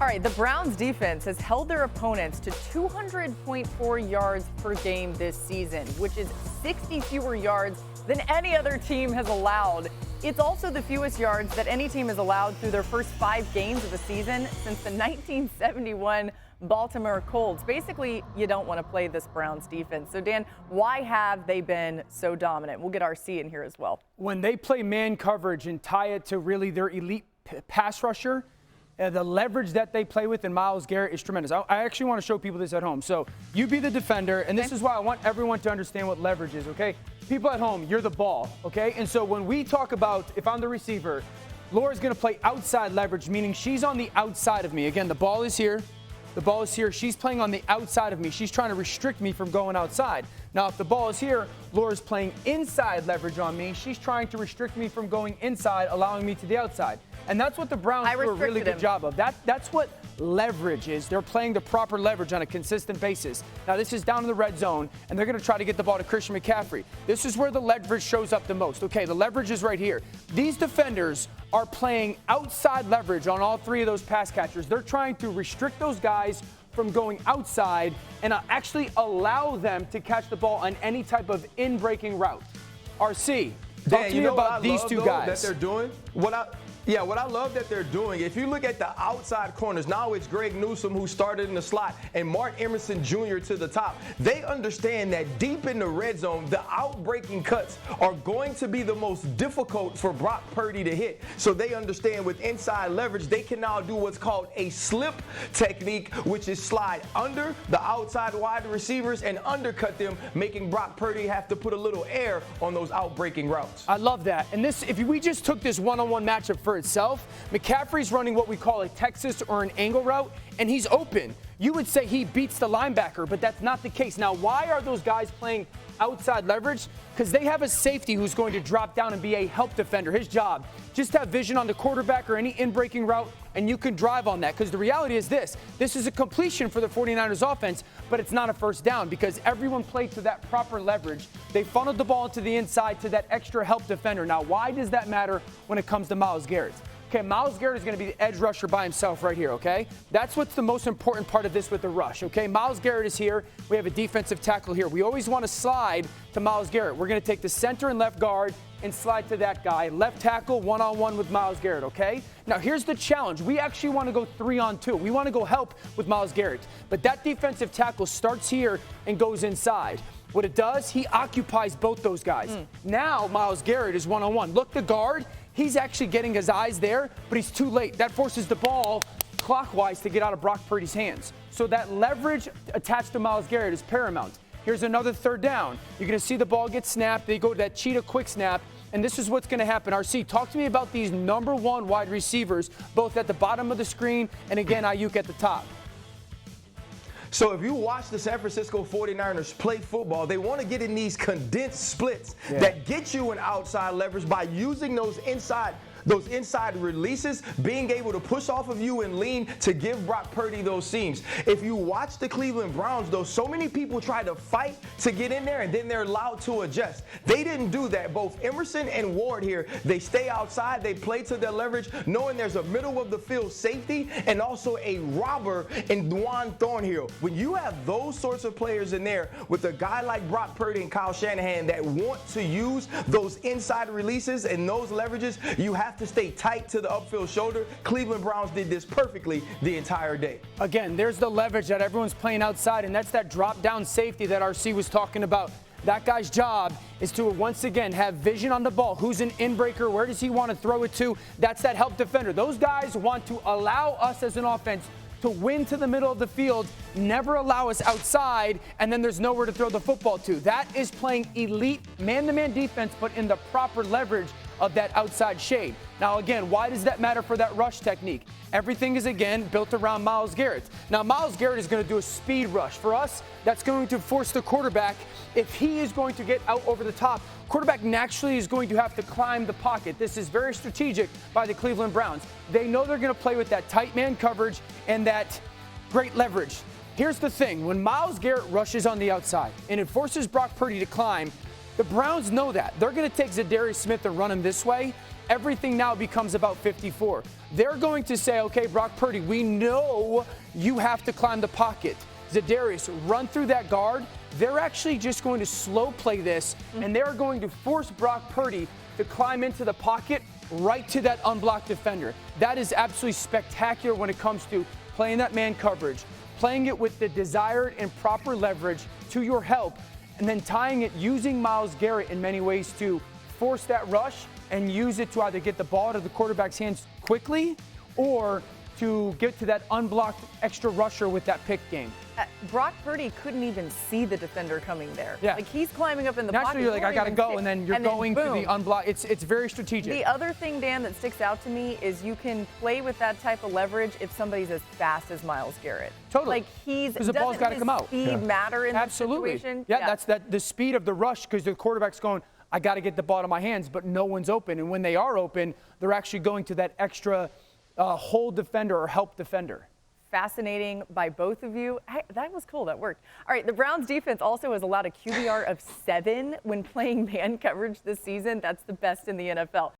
All right, the Browns defense has held their opponents to 200.4 yards per game this season, which is 60 fewer yards than any other team has allowed. It's also the fewest yards that any team has allowed through their first 5 games of the season since the 1971 Baltimore Colts. Basically, you don't want to play this Browns defense. So, Dan, why have they been so dominant? We'll get RC in here as well. When they play man coverage and tie it to really their elite pass rusher, the leverage that they play with in Myles Garrett is tremendous. I actually want to show people this at home. So you be the defender, and this is why I want everyone to understand what leverage is, okay? People at home, you're the ball, okay? And so when we talk about, if I'm the receiver, Laura's going to play outside leverage, meaning she's on the outside of me. Again, the ball is here. The ball is here. She's playing on the outside of me. She's trying to restrict me from going outside. Now, if the ball is here, Laura's playing inside leverage on me. She's trying to restrict me from going inside, allowing me to the outside. And that's what the Browns do a really good job of. That's what leverage is. They're playing the proper leverage on a consistent basis. Now, this is down in the red zone, and they're going to try to get the ball to Christian McCaffrey. This is where the leverage shows up the most. Okay, the leverage is right here. These defenders are playing outside leverage on all 3 of those pass catchers. They're trying to restrict those guys from going outside and actually allow them to catch the ball on any type of in-breaking route. RC, talk to me about these 2 guys. That they're doing? What I love that they're doing, if you look at the outside corners, now it's Greg Newsome who started in the slot and Mark Emerson Jr. to the top. They understand that deep in the red zone, the out-breaking cuts are going to be the most difficult for Brock Purdy to hit. So they understand with inside leverage, they can now do what's called a slip technique, which is slide under the outside wide receivers and undercut them, making Brock Purdy have to put a little air on those out-breaking routes. I love that. And this, if we just took this one-on-one matchup for itself, McCaffrey's running what we call a Texas or an angle route, and he's open. You would say he beats the linebacker, but that's not the case. Now, why are those guys playing outside leverage? Because they have a safety who's going to drop down and be a help defender. His job, just have vision on the quarterback or any in-breaking route, and you can drive on that. Because the reality is this is a completion for the 49ers offense, but it's not a first down because everyone played to that proper leverage. They funneled the ball to the inside to that extra help defender. Now, why does that matter when it comes to Myles Garrett? Okay, Myles Garrett is going to be the edge rusher by himself right here, okay? That's what's the most important part of this with the rush, okay? Myles Garrett is here. We have a defensive tackle here. We always want to slide to Myles Garrett. We're going to take the center and left guard and slide to that guy. Left tackle, one-on-one with Myles Garrett, okay? Now, here's the challenge. We actually want to go 3-on-2. We want to go help with Myles Garrett. But that defensive tackle starts here and goes inside. What it does, he occupies both those guys. Now, Myles Garrett is one-on-one. Look, the guard, he's actually getting his eyes there, but he's too late. That forces the ball clockwise to get out of Brock Purdy's hands. So that leverage attached to Myles Garrett is paramount. Here's another 3rd down. You're going to see the ball get snapped. They go to that cheetah quick snap, and this is what's going to happen. RC, talk to me about these number 1 wide receivers, both at the bottom of the screen and, again, Ayuk at the top. So if you watch the San Francisco 49ers play football, they want to get in these condensed splits that get you an outside leverage by using those inside releases, being able to push off of you and lean to give Brock Purdy those seams. If you watch the Cleveland Browns, though, so many people try to fight to get in there, and then they're allowed to adjust. They didn't do that. Both Emerson and Ward here, they stay outside, they play to their leverage, knowing there's a middle of the field safety and also a robber in Juan Thornhill. When you have those sorts of players in there with a guy like Brock Purdy and Kyle Shanahan that want to use those inside releases and those leverages, you have to stay tight to the upfield shoulder. Cleveland Browns did this perfectly the entire day. Again, there's the leverage that everyone's playing outside, and that's that drop-down safety that RC was talking about. That guy's job is to, once again, have vision on the ball. Who's an in-breaker? Where does he want to throw it to? That's that help defender. Those guys want to allow us as an offense to win to the middle of the field, never allow us outside, and then there's nowhere to throw the football to. That is playing elite man-to-man defense, but in the proper leverage of that outside shade. Now, again, why does that matter for that rush technique? Everything is, again, built around Myles Garrett. Now, Myles Garrett is going to do a speed rush. For us, that's going to force the quarterback, if he is going to get out over the top, quarterback naturally is going to have to climb the pocket. This is very strategic by the Cleveland Browns. They know they're going to play with that tight man coverage and that great leverage. Here's the thing. When Myles Garrett rushes on the outside and it forces Brock Purdy to climb, The Browns know that. They're going to take Zadarius Smith and run him this way. Everything now becomes about 54. They're going to say, okay, Brock Purdy, we know you have to climb the pocket. Zadarius, run through that guard. They're actually just going to slow play this, and they're going to force Brock Purdy to climb into the pocket right to that unblocked defender. That is absolutely spectacular when it comes to playing that man coverage, playing it with the desired and proper leverage to your help, and then tying it using Myles Garrett in many ways to force that rush and use it to either get the ball to the quarterback's hands quickly or to get to that unblocked extra rusher with that pick game. Brock Purdy couldn't even see the defender coming there. Yeah. Like, he's climbing up in the pocket. Naturally, you're like, I got to go, and then you're going to the unblocked. It's very strategic. The other thing, Dan, that sticks out to me is you can play with that type of leverage if somebody's as fast as Myles Garrett. Totally. Like, because the ball's got to come out. Speed matter in Absolutely. this situation? Yeah, that's the speed of the rush, because the quarterback's going, I got to get the ball to my hands, but no one's open. And when they are open, they're actually going to that extra hold defender or help defender. Fascinating by both of you. That was cool. That worked. All right, the Browns defense also has allowed a QBR of 7 when playing man coverage this season. That's the best in the NFL.